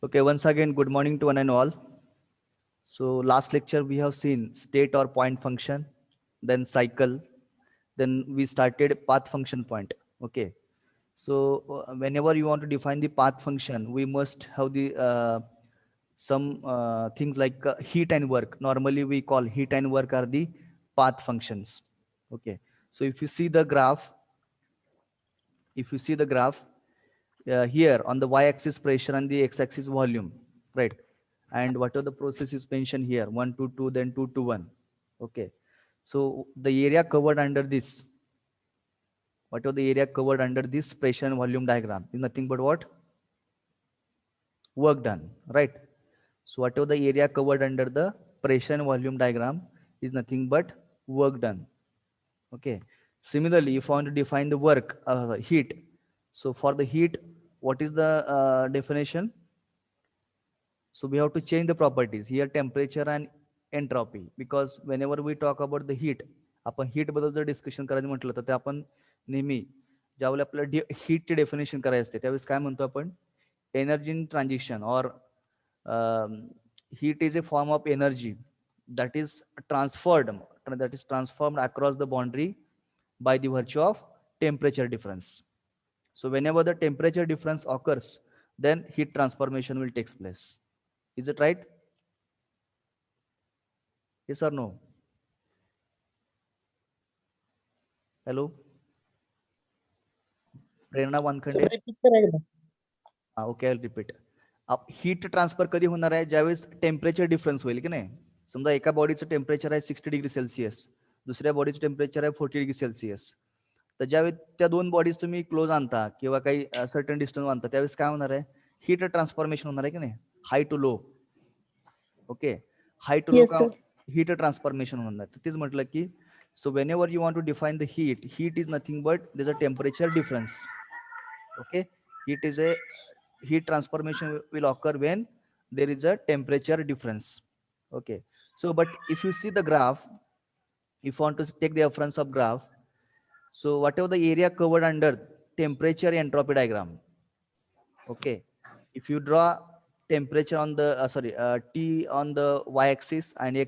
Okay, once again, good morning to one and all. So last lecture we have seen state or point function, then cycle, then we started path function point. Okay, so whenever you want to define the path function, we must have the some things like heat and work. Normally we call heat and work are the path functions. Okay, so if you see the graph here on the y-axis pressure and the x-axis volume, right? And whatever the process is mentioned here, 1 to 2, then 2 to 1. Okay, so the area covered under this, whatever the area covered under this pressure and volume diagram is nothing but what? Work done, right? So whatever the area covered under the pressure and volume diagram is nothing but work done. Okay, similarly if I want to define the work, heat, so for the heat, what is the definition? So we have to change the properties here, temperature and entropy, because whenever we talk about the heat, आपण heat बद्दल जर discussion करायचं म्हटलं तर ते आपण नेहमी ज्यावेळेला आपल्याला हीटचे डेफिनेशन करायचे असते त्यावेळेस काय म्हणतो आपण? एनर्जी इन ट्रान्झिशन और heat is a form of energy that is transformed across the boundary by the virtue of temperature difference. So whenever the temperature difference occurs, then heat transformation will take place. Is it right? Yes or no? Hello? Prerna Wankhede. Okay, I repeat. Heat transfer कधी होणार आहे? ज्यावेळेस temperature difference होईल की नाही. समजा एका बॉडीचं temperature आहे 60 डिग्री सेल्सिअस, दुसऱ्या बॉडीचं टेम्परेचर आहे 40 डिग्री सेल्सिअस. तर ज्यावेळेस त्या दोन बॉडीज तुम्ही क्लोज आणता किंवा काही सर्टन डिस्टन्स आणता त्यावेळेस काय होणार आहे? हीट ट्रान्सफॉर्मेशन होणार आहे की नाही, high to low. Okay, high to low का हीट ट्रान्सफॉर्मेशन होणार. तेच म्हटलं की so whenever you want to define the heat is nothing but there's a temperature difference. Okay, heat transformation will occur when there is a temperature difference. Okay, so but if you see the graph, if you want to take the reference of graph, so whatever the area covered under temperature entropy diagram, okay, if you draw temperature on the T on the y-axis and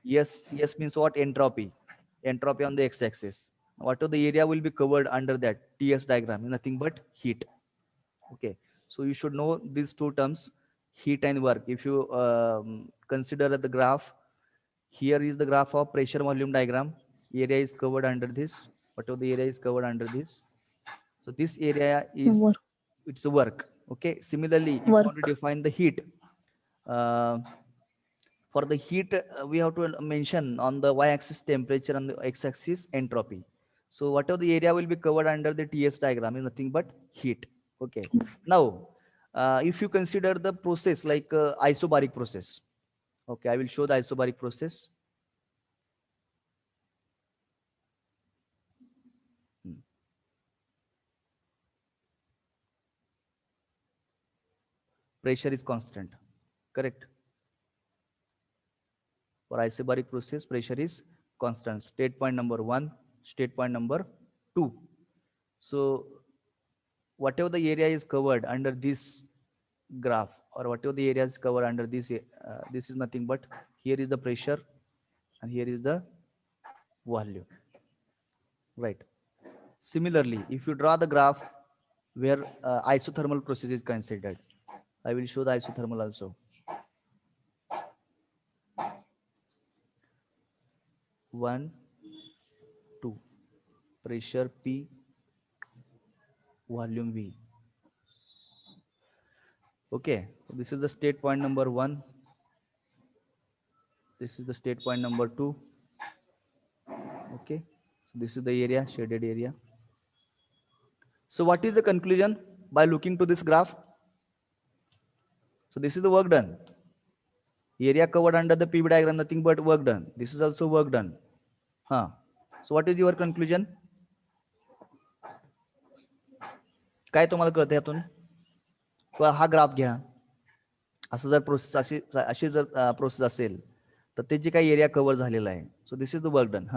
yes means what? Entropy on the x-axis. Whatever the area will be covered under that TS diagram is nothing but heat. Okay, so you should know these two terms, heat and work. If you consider the graph, here is the graph of pressure volume diagram. Area is covered under this. Whatever the area is covered under this, so this area is it's a work. Okay, similarly if you want to define the heat, for the heat we have to mention on the y-axis temperature and the x-axis entropy. So whatever the area will be covered under the TS diagram is nothing but heat. Okay, now if you consider the process like isobaric process, okay, I will show the isobaric process. Pressure is constant, correct? For isobaric process, pressure is constant. State point number 1, state point number 2. So whatever the area is covered under this graph, or whatever the area is covered under this, this is nothing but here is the pressure and here is the volume, right? Similarly, if you draw the graph where isothermal process is considered, I will show the isothermal also. 1, 2, pressure P, volume V. Okay, so this is the state point number 1. This is the state point number 2. Okay, so this is the area, shaded area. So what is the conclusion by looking to this graph? So this is the work done. Area covered under the PV diagram, nothing but work done. This is also work done. So what is your conclusion? काय तुम्हाला कळतं यातून? हा graph घ्या, असं जर process अशी जर प्रोसेस असेल तर ते जे काही एरिया कव्हर झालेला आहे, सो this is the work done.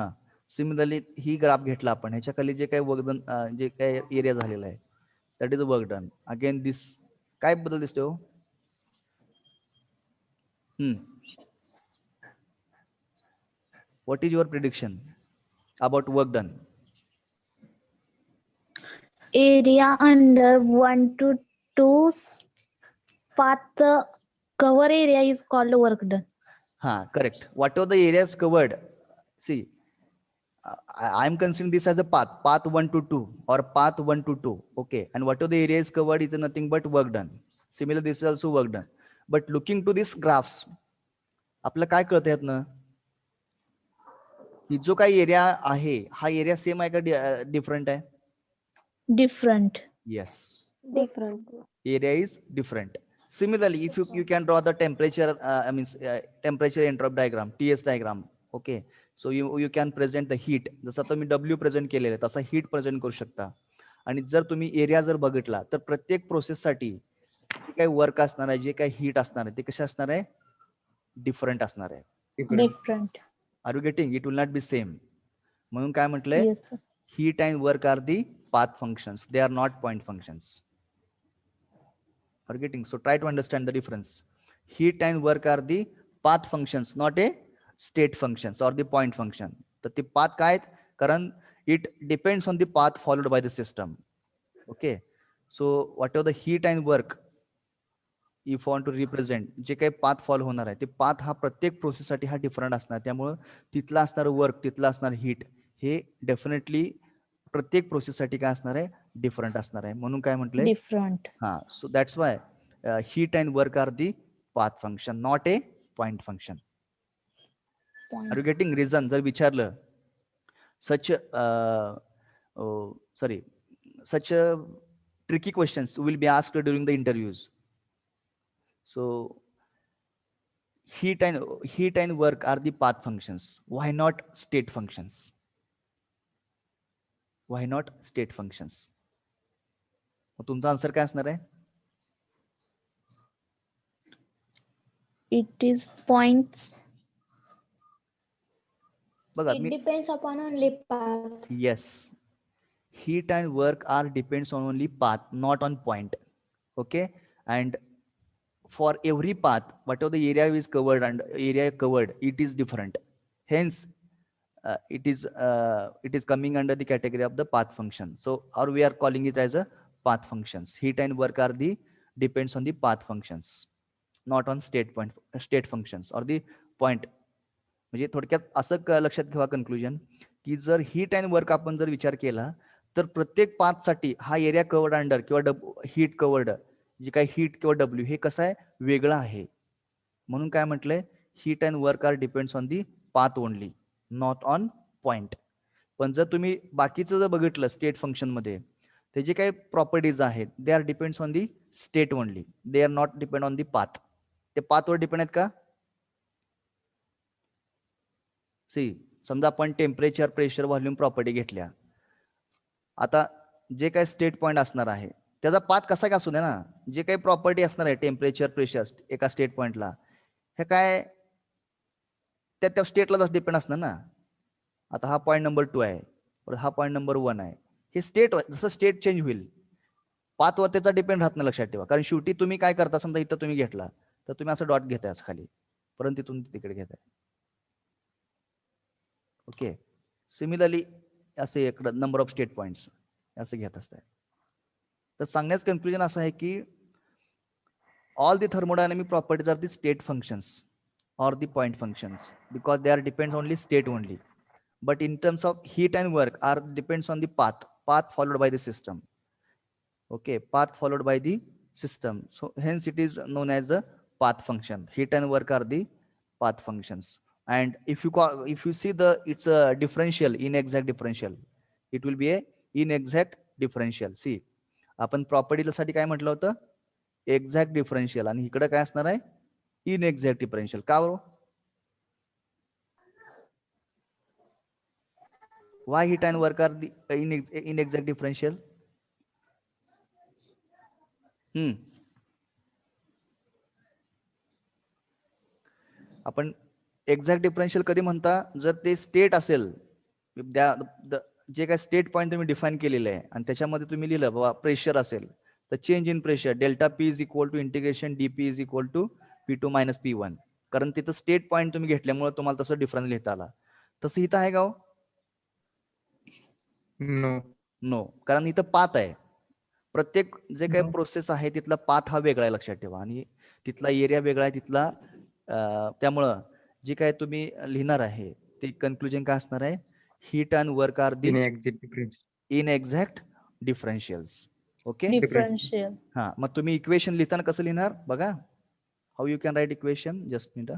Similarly he graph घेतला आपण, ह्याच्या खाली जे काही वर्क डन, जे काही एरिया झालेला आहे, that is a work done. Again this काय बदल दिसतो? What is your prediction about work done? Area under 1 to 2 path cover area is called work done. Correct. Whatever the areas covered, see, I am considering this as a path 1 to 2 or path 1 to 2. Okay, and whatever the area is covered is nothing but work done. Similar, this is also work done. But looking to these graphs, आपलं काय कळतं यातनं की जो काही area आहे हा area same आहे का डिफरंट आहे? Different. Yes. Different. Area is different. Similarly, if you can draw the temperature, temperature entropy diagram, TS diagram. Okay, so you can present the heat. जसं तुम्ही W प्रेझेंट केलेलं आहे तसा हीट प्रेझेंट करू शकता. आणि जर तुम्ही एरिया जर बघितला तर प्रत्येक प्रोसेससाठी जे काही वर्क असणार आहे, जे काही हीट असणार आहे ते कसे असणार आहे? डिफरंट असणार आहे. Different. Are you getting? It will not be same. म्हणून काय म्हटलंय? Yes, sir. Heat and work are the path functions. They are not point functions. Are you getting? So try to understand the difference. Heat and work are the path functions, not a state functions or the point function. तर ते path काय आहेत? कारण it depends on the path followed by the system. Okay. So whatever the heat and work, if you want to represent, जे काही path follow होणार आहे ते path हा प्रत्येक प्रोसेस साठी हा डिफरंट असणार. त्यामुळे तिथला असणार वर्क, तिथला असणार हीट हे डेफिनेटली प्रत्येक प्रोसेस साठी काय असणार आहे? डिफरंट असणार आहे. म्हणून काय म्हटलंय? Different. So that's why heat and work are the path function, not a point function. Are you getting? Reason जर विचारलं such tricky questions will be asked during the interviews. So heat and work are the path functions. Why not state functions? Why not state functions? तुमचा answer काय असणार आहे? It is points. बघा It depends upon only path. Yes, heat and work are depends on only path, not on point. Okay, and for every path, whatever the area is covered and area covered, it is different. Hence, it is coming under the category of the path function. So, or we are calling it as a path functions. Heat and work are the depends on the path functions, not on state functions or the point. म्हणजे थोडक्यात असं लक्षात ठेवा conclusion की जर heat and work आपण जर विचार केला तर प्रत्येक पाथ साठी हा एरिया कवर्ड अंडर किंवा हीट कवर्ड जे काही हीट किंवा डब्ल्यू हे कसं आहे? वेगळं आहे. म्हणून काय म्हटलंय? Heat and work are depends on the path only, not on point. पण जर तुम्ही बाकीचं जर बघितलं स्टेट फंक्शन मध्ये ते जे काही प्रॉपर्टीज आहेत they are depends on the state only, they are not depend on the path. ते पाथवर डिपेंड आहेत का? समजा आपण टेम्परेचर, प्रेशर, व्हॉल्यूम प्रॉपर्टी घेतल्या. आता जे काही स्टेट पॉइंट असणार आहे त्याचा पाथ कसा काय असू दे ना, जे काही प्रॉपर्टी असणार आहे टेम्परेचर, प्रेशर एका स्टेट पॉइंटला हे काय त्या स्टेटला डिपेंड असणार ना. आता हा पॉईंट नंबर 2 आहे, हा पॉईंट नंबर 1 आहे. हे स्टेट जसं स्टेट चेंज होईल पाथवर त्याचा डिपेंड राहत नाही. लक्षात ठेवा, कारण शेवटी तुम्ही काय करता? समजा इथं तुम्ही घेतला तर तुम्ही असं डॉट घेताय खाली, परंतु तिथून तिकडे घेताय. ओके, सिमिलरली असे इकडे नंबर ऑफ स्टेट पॉइंट्स असं घेत असतात. तर सांगण्याचं कन्क्लुजन असं आहे की all the thermodynamic properties are the state functions or the point functions because they are depends only state only. But in terms of heat and work are depends on the path followed by the system. Okay, path followed by the system. So hence it is known as a path function. Heat and work are the path functions. And if you see it's a differential, inexact differential, it will be a inexact differential. See, आपण property साठी काय म्हटलं होतं? Exact differential, आणि इकडे काय असणार आहे? Inexact differential. का बरो? Why heat and work are the inexact differential? आपण एक्झॅक्ट डिफरन्शियल कधी म्हणता? जर ते स्टेट असेल, जे काय स्टेट पॉइंट तुम्ही डिफाईन केलेलं आहे आणि त्याच्यामध्ये तुम्ही लिहिलं बाबा प्रेशर असेल तर change in pressure delta P is equal to integration DP is equal to P2 - P1. कारण तिथं स्टेट पॉईंट तुम्ही घेतल्यामुळे तुम्हाला तसं डिफरन्स लिहिता आला. तसं इथं आहे का हो? नो. नो, कारण इथं पाथ आहे. प्रत्येक जे काही No. प्रोसेस आहे तिथला पाथ हा वेगळा आहे, लक्षात ठेवा. आणि तिथला एरिया वेगळा आहे तिथला. त्यामुळं जे काय तुम्ही लिहिणार आहे ते कन्क्लुजन काय असणार आहे? Heat and work are the Inexact difference. Inexact differentials. Okay. Differential. हा, मग तुम्ही इक्वेशन लिहिताना कसं लिहिणार बघा. How you can write equation? Just minute.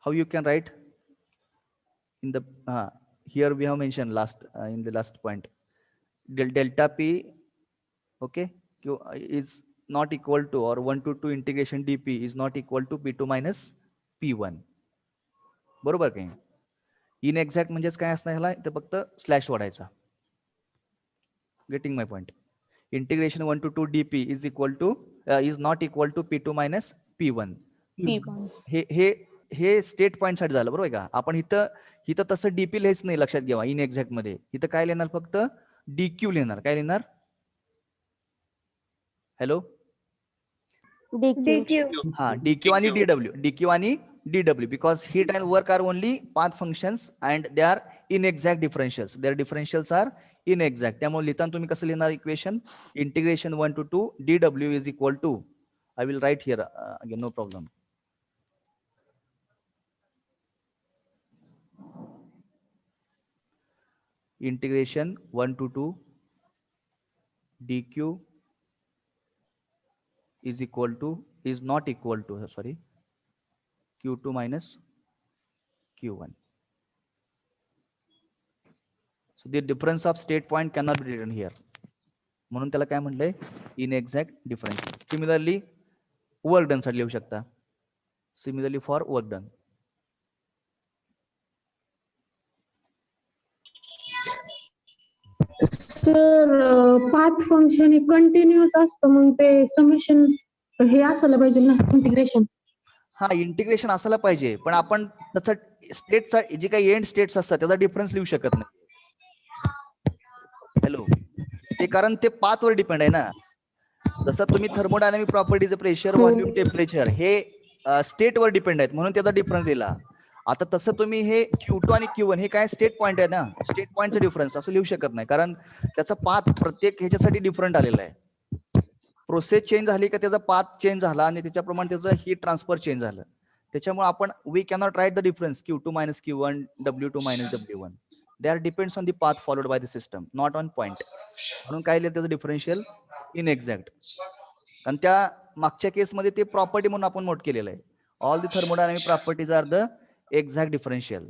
How you can write in the here we have mentioned last in the last point, delta p, okay, is not equal to, or 1 to 2 integration dp is not equal to p2 minus p1. बरोबर काही inexact म्हणजेच काय असणार ह्याला इथं फक्त slash वाढायचा. Getting my point. Integration 1 to 2 dp is equal to is not equal to p2 minus p1. P1. Hey state point साठी झालं, बरोबर का. आपण इथं तसं डीपी लिहायच नाही, लक्षात घ्या. इन एक्झॅक्ट मध्ये इथं काय लिहिणार? फक्त डीक्यू लिहिणार. काय लिहिणार? Hello, DQ. हा, डीक्यू आणि DW because heat and work are only path functions and they are inexact differentials. Their differentials are inexact. त्यामुळे लिहिताना तुम्ही कसं लिहिणार equation? Integration 1 to 2 dw is equal to, I will write here again, no problem. Integration 1 to 2 dq is equal to, is not equal to, sorry, q2 minus q1. So the difference of state point cannot be written here. म्हणून त्याला काय म्हटलंय? Inexact differential. Similarly work done साठी लिहू शकता. Similarly for work done. Sir path function हे continuous असतं, मग ते समेशन हे असायला पाहिजे ना, इंटिग्रेशन. हा, इंटिग्रेशन असायला पाहिजे, पण आपण त्याचा स्टेटचा जे काही एंड स्टेट्स असतात त्याचा डिफरन्स लिहू शकत नाही. हॅलो, ते कारण ते पाथ वर डिपेंड आहे ना. जसं तुम्ही thermodynamic properties, pressure, volume, temperature हे स्टेट वर डिपेंड आहेत म्हणून त्याचा डिफरन्स दिला. आता तसं तुम्ही हे Q2 आणि Q1 हे काय स्टेट पॉइंट आहे ना, स्टेट पॉइंटचा डिफरन्स असं लिहू शकत नाही, कारण त्याचा पाथ प्रत्येक ह्याच्यासाठी डिफरंट आलेला आहे. प्रोसेस चेंज झाली का त्याचा पाथ चेंज झाला आणि त्याच्याप्रमाणे त्याचं हीट ट्रान्सफर चेंज झालं. त्याच्यामुळे आपण we cannot write the difference Q2 minus Q1, W2 minus W1. They are depends on the path followed by the system, not on point. म्हणून काय लिहिलं त्याचं डिफरन्शियल इनएक्झॅक्ट. कारण त्या मागच्या केसमध्ये ते प्रॉपर्टी म्हणून आपण नोट केलेलं आहे. All the thermodynamic properties are the exact differential.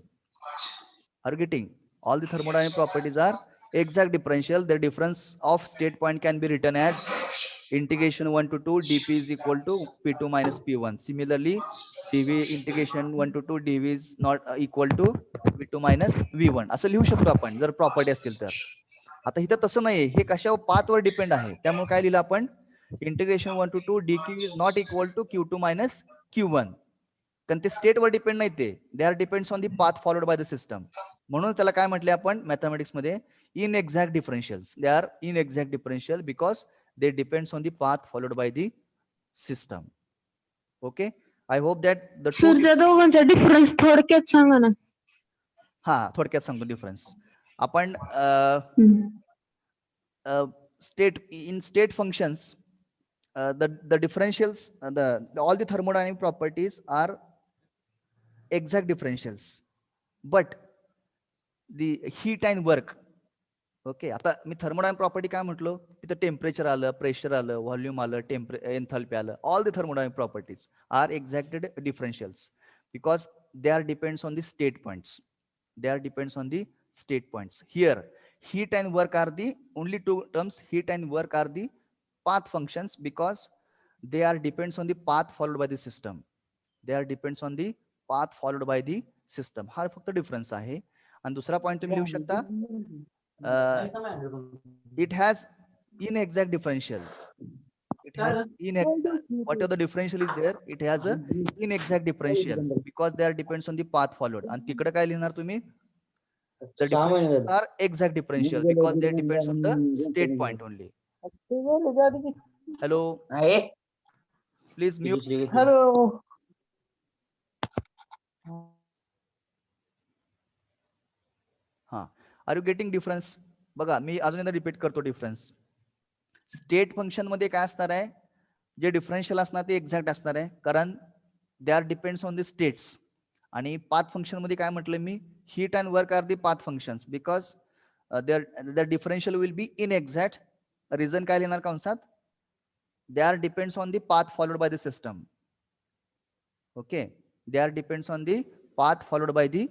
Are you getting? All the thermodynamic properties are exact differential. The difference of state point can be written as integration 1 to 2 dp is equal to p2 minus p1. Similarly, dv integration 1 to 2 dv is not equal to v2 minus v1. असं लिहू शकतो आपण जर property असतील तर. आता इथं तसं नाही, हे कशावर पाथवर डिपेंड आहे. त्यामुळे काय लिहिलं आपण? Integration 1 to 2 dq is not equal to q2 minus q1. कारण ते स्टेटवर डिपेंड नाही, ते are depends on the path followed by the system. म्हणून त्याला काय म्हटले आपण मॅथमॅटिक्स मध्ये? Inexact differentials. They are inexact differential because they depends on the path followed by the system. Okay, I hope that the sir त्या दोघांचा difference थोडक्यात सांगा ना. हा, थोडक्यात सांगतो डिफरन्स. आपण state functions, the differentials, all the thermodynamic properties are exact differentials, but the heat and work, okay. आता मी thermodynamic property काय म्हटलो? तिथं टेम्परेचर आलं, प्रेशर आलं, व्हॉल्यूम आलं, एन्थाल्पी आलं. All the thermodynamic properties are exact differentials because they are depends on the state points. They are depends on the state points. Here, heat and work are the only two terms. Heat and work are the path functions because they are depends on the path followed by the system. They are depends on the path followed by the system. हा फक्त difference आहे. आणि दुसरा point तुम्ही लिहू शकता, it has inexact differential. It has whatever the differential is there, it has a inexact differential because they are depends on the path followed. आणि तिकडे काय लिहिणार तुम्ही? The differentials are exact differential because they depends on the state point only. Hello, आहे please ती mute. दुसरी घेतली. Hello हा, आर यू गेटिंग डिफरन्स? बघा मी अजून एकदा रिपीट करतो डिफरन्स. स्टेट फंक्शन मध्ये काय असणार आहे, जे डिफरन्शियल असणार ते एक्झॅक्ट असणार आहे, कारण they are depends on the states. आणि पाथ फंक्शन मध्ये काय म्हटलं मी, heat and work are the path functions because their differential will be inexact. Reason काय लिहिणार कंसात, they are depends on the path followed by the system. Okay, they are depends on the path followed by the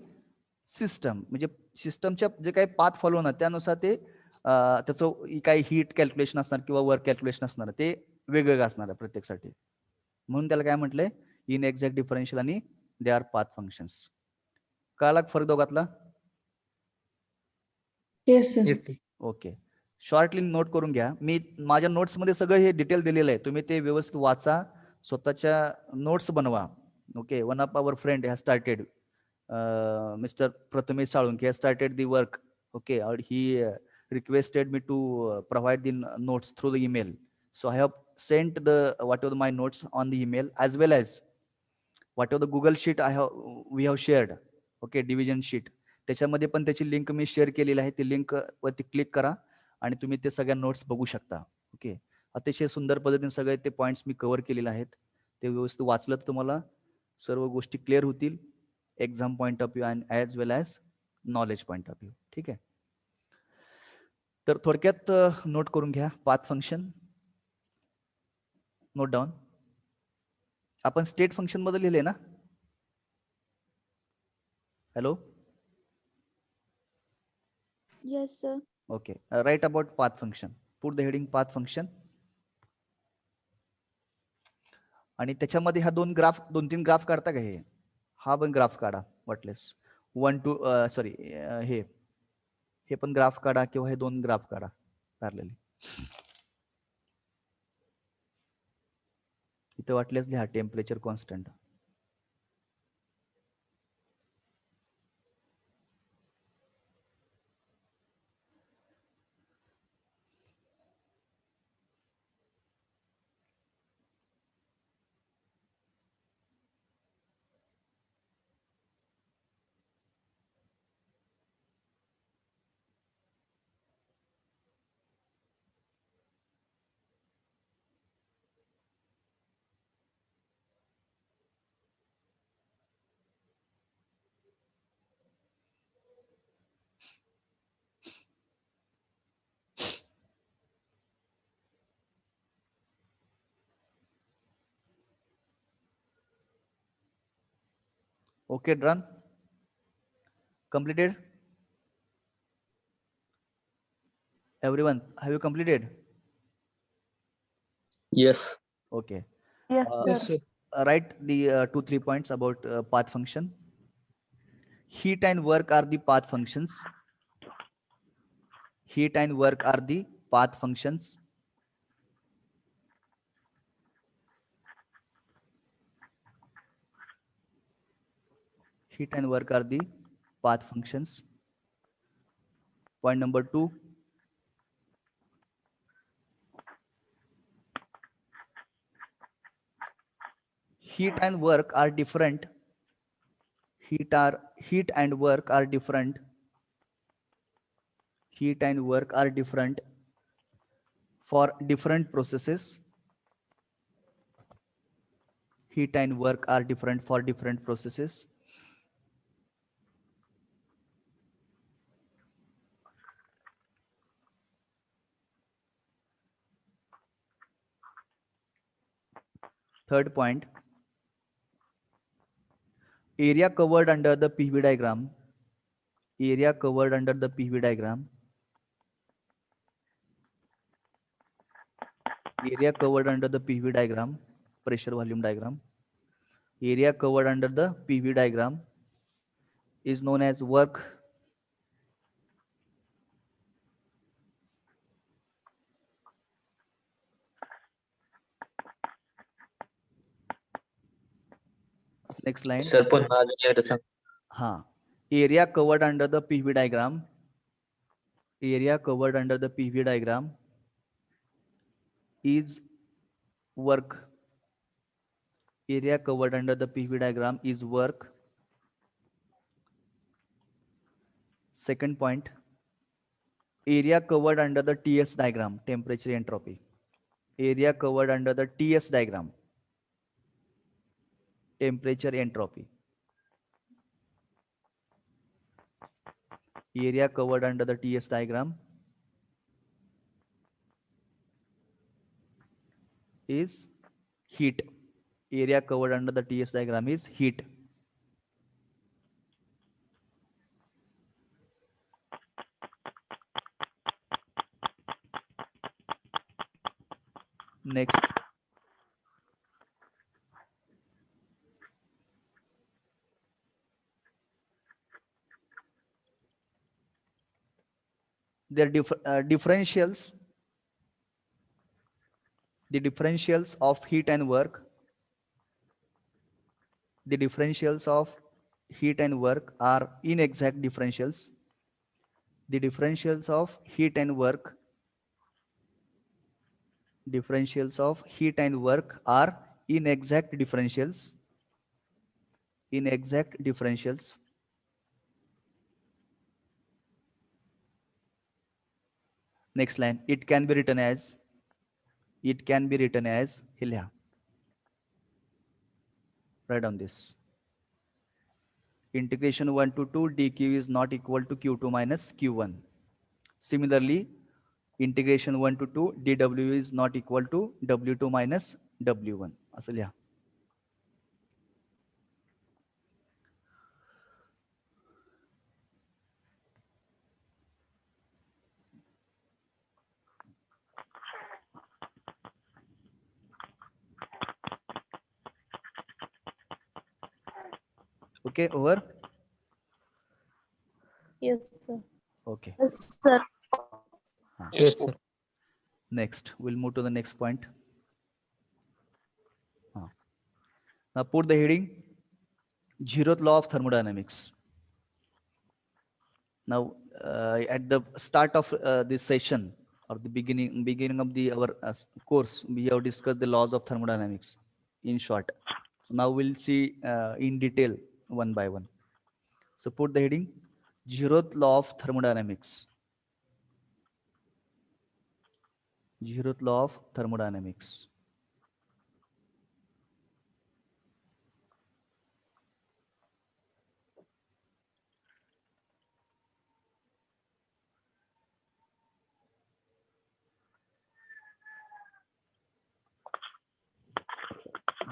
system. म्हणजे सिस्टमच्या जे काही path follow होणार त्यानुसार ते त्याचं काही हीट कॅल्क्युलेशन असणार किंवा वर्क कॅल्क्युलेशन असणार ते वेगवेगळं असणार आहे प्रत्येकसाठी. म्हणून त्याला काय म्हटलंय, इन एक्झॅक्ट डिफरन्शियल आणि दे आर पाथ फंक्शन्स. कळाला फरक दोघातला? Yes sir. Yes, sir. Okay, shortly note करून घ्या. मी माझ्या नोट्स मध्ये सगळं हे डिटेल दिलेलं आहे, तुम्ही ते व्यवस्थित वाचा, स्वतःच्या नोट्स बनवा. Okay, one of our friend has started, Mr. Prathamesh Salunke has started the work. Okay, and he requested me to provide the notes through the email. So I have sent the whatever my notes on the email, as well as whatever the Google sheet we have shared. Okay, division sheet. त्याच्यामध्ये पण त्याची link मी share केलेली आहे. ती link वरती click करा आणि तुम्ही ते सगळ्या नोट्स बघू शकता. ओके, अतिशय सुंदर पद्धतीने सगळे ते पॉइंट्स मी कव्हर केलेले आहेत. ते व्यवस्थित वाचलं तर तुम्हाला सर्व गोष्टी क्लिअर होतील, exam point of view and as well as knowledge point of view. ठीक आहे, तर थोडक्यात नोट करून घ्या. Path function note down. आपण स्टेट फंक्शन बद्दल लिहिले ना? Hello, Yes, sir. Okay, write about path function. Put the heading path function. आणि त्याच्यामध्ये ह्या दोन तीन ग्राफ काढता का? हा पण ग्राफ काढा वाटलेस. 1 2 सॉरी, हे पण ग्राफ काढा किंवा हे दोन ग्राफ काढा पॅरलली. इथे वाटलेस लिहा temperature constant. Okay, done. Completed. Everyone, have you completed? Yes. Okay. Yes, Yes, sir. sir. Write the 2-3 points about path function. Heat and work are the path functions. Heat and work are the path functions. Heat and work are the path functions. Point number 2. Heat and work are different. Heat and work are different. Heat and work are different for different processes. Heat and work are different for different processes. Third point, area covered under the PV diagram. Area covered under the PV diagram. Area covered under the PV diagram, pressure volume diagram. Area covered under the PV diagram is known as work. Next line. Sir, पुन्हा अजून एकदा सांग. हाँ, area covered under the PV diagram. Area covered under the PV diagram is work. Area covered under the PV diagram is work. Second point, area covered under the TS diagram, temperature entropy. Area covered under the TS diagram, temperature entropy. Area covered under the TS diagram is heat. Area covered under the TS diagram is heat. Next, their differentials, the differentials of heat and work, the differentials of heat and work are inexact differentials. The differentials of heat and work, differentials of heat and work are inexact differentials. Inexact differentials. Next line, it can be written as, Hilya. Write down this. Integration 1 to 2 dq is not equal to q2 minus q1. Similarly, integration 1 to 2 dw is not equal to w2 minus w1. असं लिहा. Okay, over. Yes, sir. Okay. Yes, sir. Yes, sir. Next, we'll move to the next point. Now put the heading, zeroth law of thermodynamics. Now, at the start of this session, or the beginning of our course, we have discussed the laws of thermodynamics in short. Now we'll see in detail one by one. So put the heading, zeroth law of thermodynamics. Zeroth law of thermodynamics.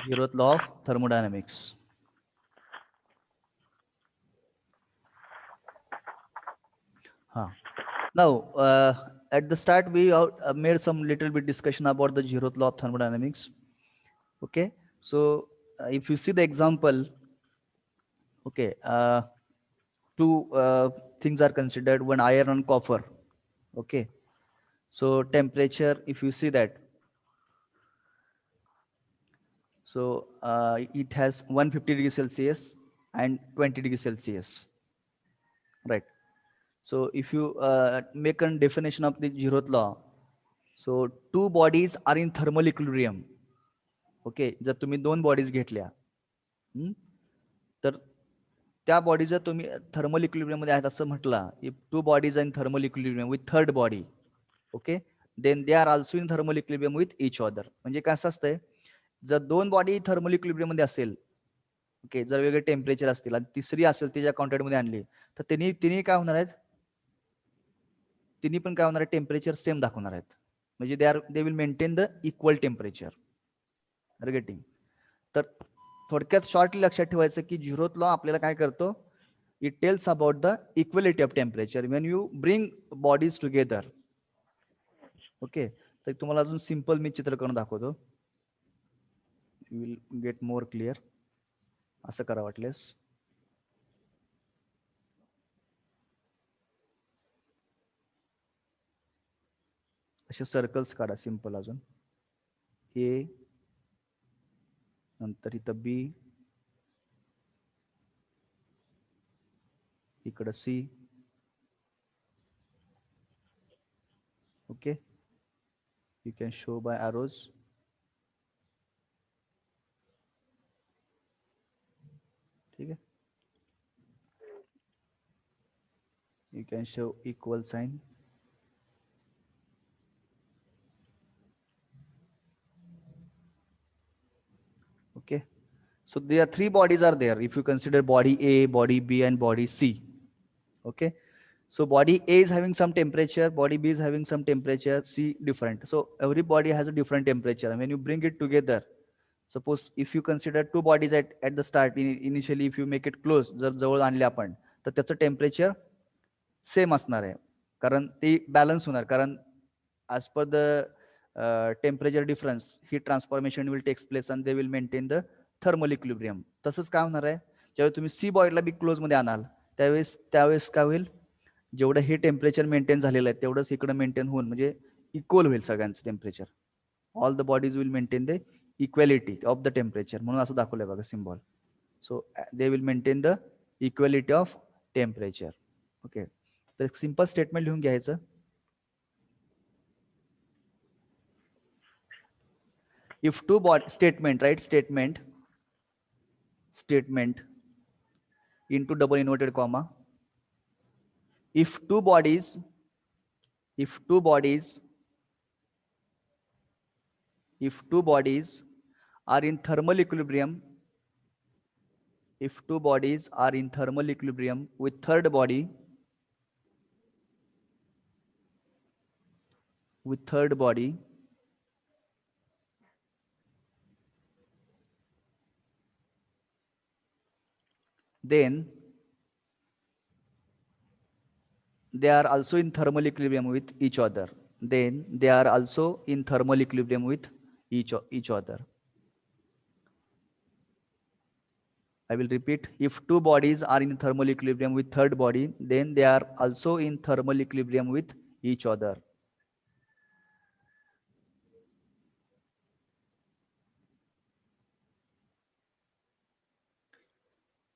Zeroth law of thermodynamics. Now, at the start, we made some little bit discussion about the zeroth law of thermodynamics. Okay, so if you see the example, okay, two things are considered, one iron and copper. Okay, so temperature, if you see that, so it has 150 degrees Celsius and 20 degrees Celsius, right? So if you make a definition of the zeroth law, so two bodies are in thermal equilibrium. Okay, जर तुम्ही दोन bodies घेतल्या तर त्या body जर तुम्ही thermal equilibrium मध्ये आहेत असं म्हटलं, if two bodies in thermal equilibrium with third body, okay, then they are also in thermal equilibrium with each other. म्हणजे काय असं असतंय, जर दोन बॉडी थर्मल इक्विलिब्रियम मध्ये असेल, ओके, जर वेगळे टेम्परेचर असतील आणि तिसरी असेल तिच्या कॉन्टॅक्ट मध्ये आणली, तर तिन्ही काय होणार आहेत, तिन्ही पण काय होणार आहे, टेम्परेचर सेम दाखवणार आहेत. म्हणजे they will maintain the equal temperature. Getting. तर थोडक्यात शॉर्टली लक्षात ठेवायचं की झिरोथ लॉ आपल्याला काय करतो, it tells about the equality of temperature when you bring bodies together. Okay, तर तुम्हाला अजून सिंपल मी चित्र करून दाखवतो, you will get more clear. असं करा वाटलेस. असे सर्कल्स काढा सिंपल. अजून ए, नंतर इथं बी, इकडं C. Okay, You can show by arrows. Okay. You can show equal sign. Okay. So there are three bodies are there. If you consider body A, body B, and body C. Okay. So body A is having some temperature, body B is having some temperature, C different. So every body has a different temperature. And when you bring it together, suppose if you consider two bodies at the start, initially if you make it close, जर जवळ आणले आपण, तर त्याचं temperature same असणार आहे. कारण ते बॅलन्स होणार. कारण as per the temperature difference, heat transformation will take place and they will maintain the thermal equilibrium. तसंच काय होणार आहे, ज्यावेळी तुम्ही सी बॉडीला बी क्लोज मध्ये आणाल, त्यावेळेस काय होईल, जेवढं हे टेम्परेचर मेंटेन झालेलं आहे तेवढंच इकडं मेंटेन होऊन म्हणजे इक्वल होईल सगळ्यांचं temperature. All the bodies will maintain the equality of the temperature, म्हणून असं दाखवलंय बघा symbol. So they will maintain the equality of temperature. Okay, तर एक सिंपल स्टेटमेंट लिहून घ्यायचं. If two body statement, right? Statement into double inverted comma. If two bodies are in thermal equilibrium, if two bodies are in thermal equilibrium with third body, then they are also in thermal equilibrium with each other. I will repeat. If two bodies are in thermal equilibrium with third body, then they are also in thermal equilibrium with each other.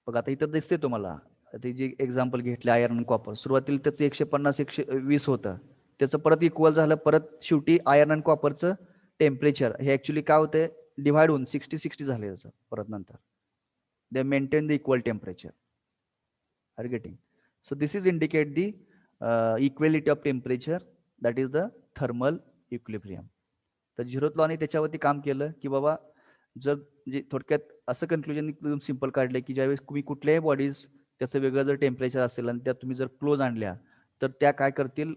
बघा आता इथं दिसते तुम्हाला, ते जे example घेतले iron आणि copper, सुरुवातीला त्याचं 150 120 होतं, त्याचं परत इक्वल झालं, परत शेवटी आयर्न आणि कॉपरचं टेम्परेचर हे ऍक्च्युली काय होते, डिव्हाइड होऊन 60-60 झाले त्याचं परत नंतर. They maintain the equal temperature. Are getting? So this is indicate the equality of temperature, that is the thermal equilibrium. तर झिरोथ लॉने त्याच्यावरती काम केलं की बाबा जर म्हणजे थोडक्यात असं कन्क्लुजन एकदम सिंपल काढले की ज्यावेळेस तुम्ही कुठल्याही बॉडीज त्याचं वेगळं जर टेम्परेचर असेल आणि त्या तुम्ही जर क्लोज आणल्या तर त्या काय करतील,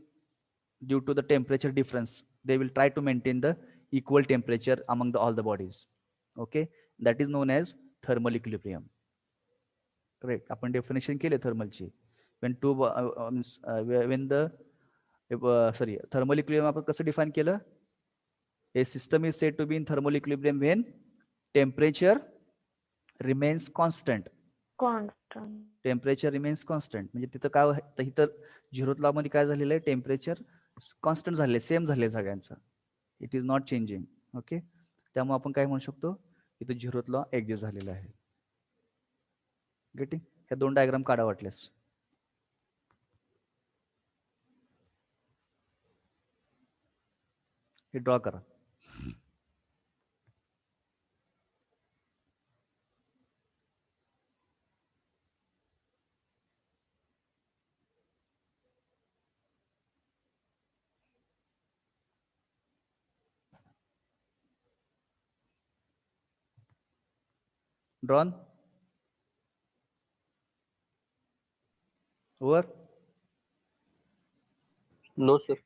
due to the temperature difference they will try to maintain the equal temperature among the all the bodies. Okay, that is known as thermal equilibrium. Correct, आपण डेफिनेशन केले थर्मलची. When to when the thermal equilibrium आपण कसं define केलं, a system is said to be in thermal equilibrium when temperature remains constant. Temperature remains constant म्हणजे तिथं काय, इथं झिरोथ लॉ मध्ये काय झालेलं आहे, टेम्परेचर कॉन्स्टंट झाले, सेम झाले सगळ्यांचं, it is not changing. Okay, त्यामुळे आपण काय म्हणू शकतो, इथं झिरोथ लॉ एक्झिस्ट झालेला आहे. गेटिंग? ह्या दोन डायग्राम काढा वाटल्यास. हे ड्रॉ करा. Drawn? Over? No, sir.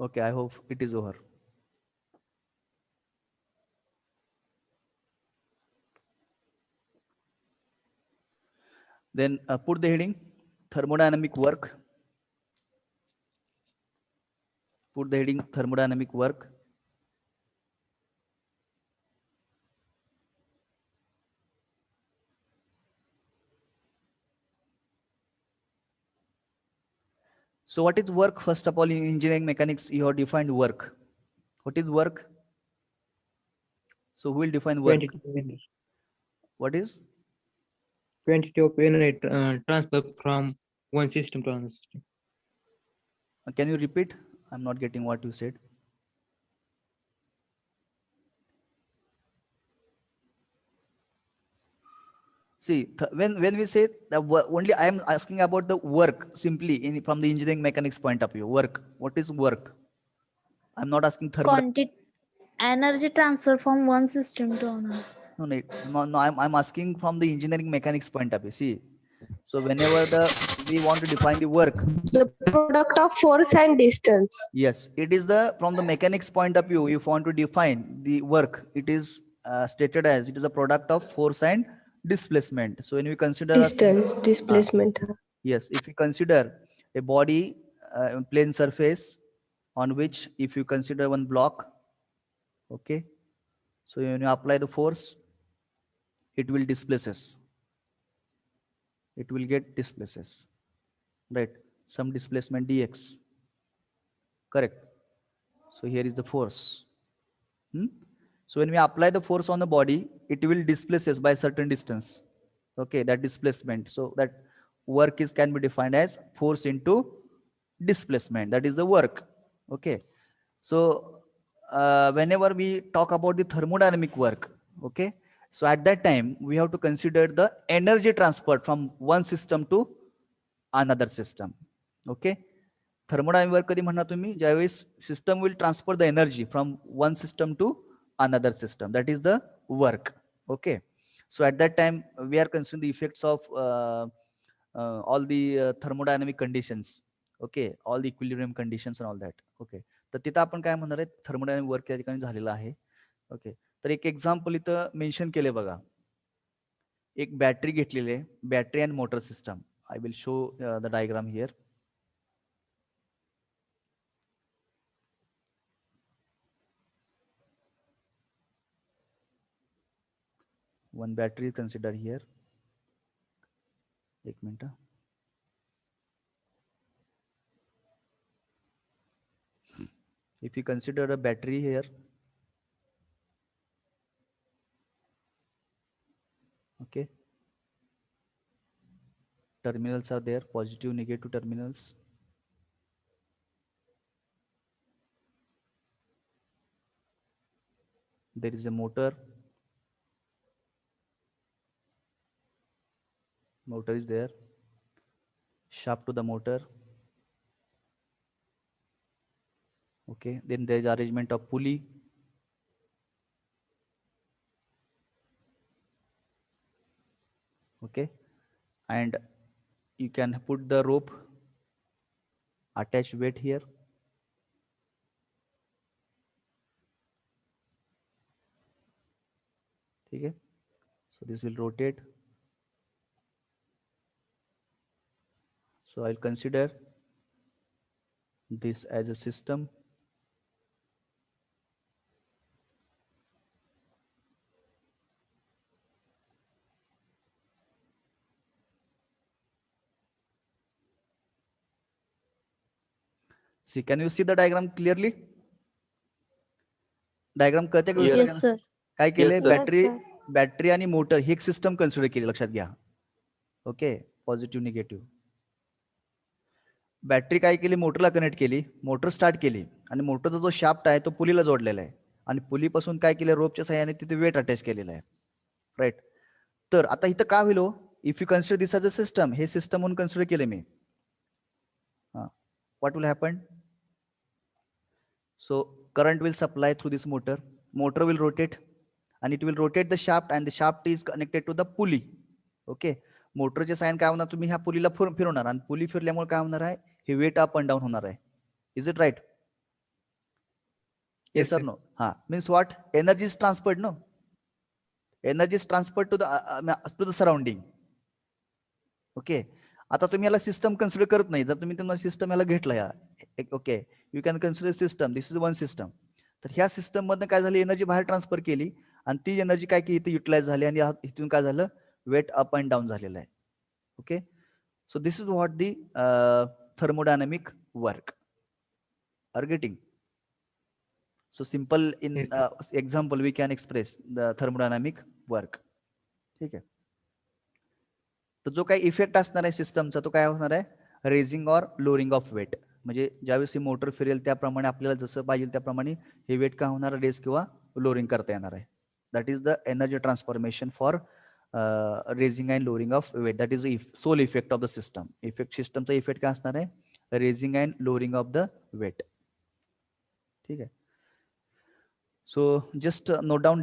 Okay, I hope it is over. Then put the heading thermodynamic work. Put the heading thermodynamic work. So what is work? First of all, in engineering mechanics, you have defined work. What is work? So who will define work? What is? Quantity of energy transfer from one system to another system. Can you repeat? I'm not getting what you said. See, when we say that only I am asking about the work simply from the engineering mechanics point of view. Work. What is work? I'm not asking Quantity energy transfer from one system to another. No, I'm asking from the engineering mechanics point of view. See, so whenever we want to define the work. The product of force and distance. Yes, it is from the mechanics point of view. If you want to define the work, it is stated as it is a product of force and displacement. So when we consider Distance, displacement. yes, if you consider a body, plane surface on which if you consider one block, okay, so when you apply the force, it will displaces. It will get displaces, right? Some displacement dx, correct? So here is the force. So when we apply the force on the body, it will displaces by a certain distance. Okay, that displacement. So that work can be defined as force into displacement. That is the work. Okay. So whenever we talk about the thermodynamic work, okay, so at that time we have to consider the energy transferred from one system to another system. Okay. Thermodynamic work कधी म्हणणार तुम्ही ज्यावेळेस system will transfer the energy from one system to another system. That is the work. Okay. So at that time we are considering the effects of all the thermodynamic conditions. Okay, all the equilibrium conditions and all that. Okay, तर तिथं आपण काय म्हणणार आहे thermodynamic work या ठिकाणी झालेलं आहे. ओके, तर एक एक्झाम्पल इथं मेन्शन केले बघा. एक बॅटरी घेतलेली आहे, battery and motor system. I will show the diagram here. One battery is considered here. एक minute. If you consider a battery here, okay, terminals are there, positive, negative terminals. There is a motor. Motor is there. Shaft to the motor. Okay, then there is arrangement of pulley. Okay, and you can put the rope, attach weight here. Okay, so this will rotate. So I'll consider this as a system. See, can you see the diagram clearly? Diagram कळते का? Yes, sir. काय केले? Yes, battery आणि motor ही एक system consider केली, लक्षात घ्या. Okay, positive negative. Battery काय केली? मोटरला कनेक्ट केली, मोटर स्टार्ट केली आणि मोटरचा जो शाफ्ट आहे तो पुलीला जोडलेला आहे आणि पुलीपासून काय केलं? रोपच्या सहाय्याने तिथे वेट अटॅच केलेला आहे, राईट? तर आता इथं काय होईल? If you consider this as a system, हे सिस्टम म्हणून कन्सिडर केले मी. What will happen? So current will supply through this motor. Motor will rotate and it will rotate the shaft and the shaft is connected to the pulley. Okay. मोटरचे sign काय होणार? तुम्ही ह्या पुलीला फिरवणार आणि पुली फिरल्यामुळे काय होणार आहे? हे वेट अप अँड डाऊन होणार आहे. Is it right? Yes or no? हा, means what? Energy is transferred, no? Energy is transferred to the surrounding. Okay, आता तुम्ही याला सिस्टम कन्सिडर करत नाही. जर तुम्ही तुम्हाला सिस्टम याला घेतला या, okay, you can consider system, this is one system. तर ह्या सिस्टम मधनं काय झाली? एनर्जी बाहेर ट्रान्सफर केली आणि ती एनर्जी काय की इथे युटिलाइज झाली आणि इथून काय झालं? वेट अप अँड डाऊन झालेलं आहे. Okay, so this is what the thermodynamic work. Are getting? So simple in Yes, example we can express the thermodynamic work. ठीक आहे. तर जो काही इफेक्ट असणार आहे सिस्टमचा तो काय होणार आहे, raising or lowering of weight. म्हणजे ज्यावेळेस ही मोटर फिरेल त्याप्रमाणे आपल्याला जसं पाहिजे त्याप्रमाणे हे वेट काय होणार, रेस किंवा लोअरिंग करता येणार आहे. That is the energy transformation for raising and lowering of weight. That is sole effect of the system. Effect सिस्टमचा इफेक्ट काय असणार आहे, raising and lowering of the weight. ठीक आहे. So just note down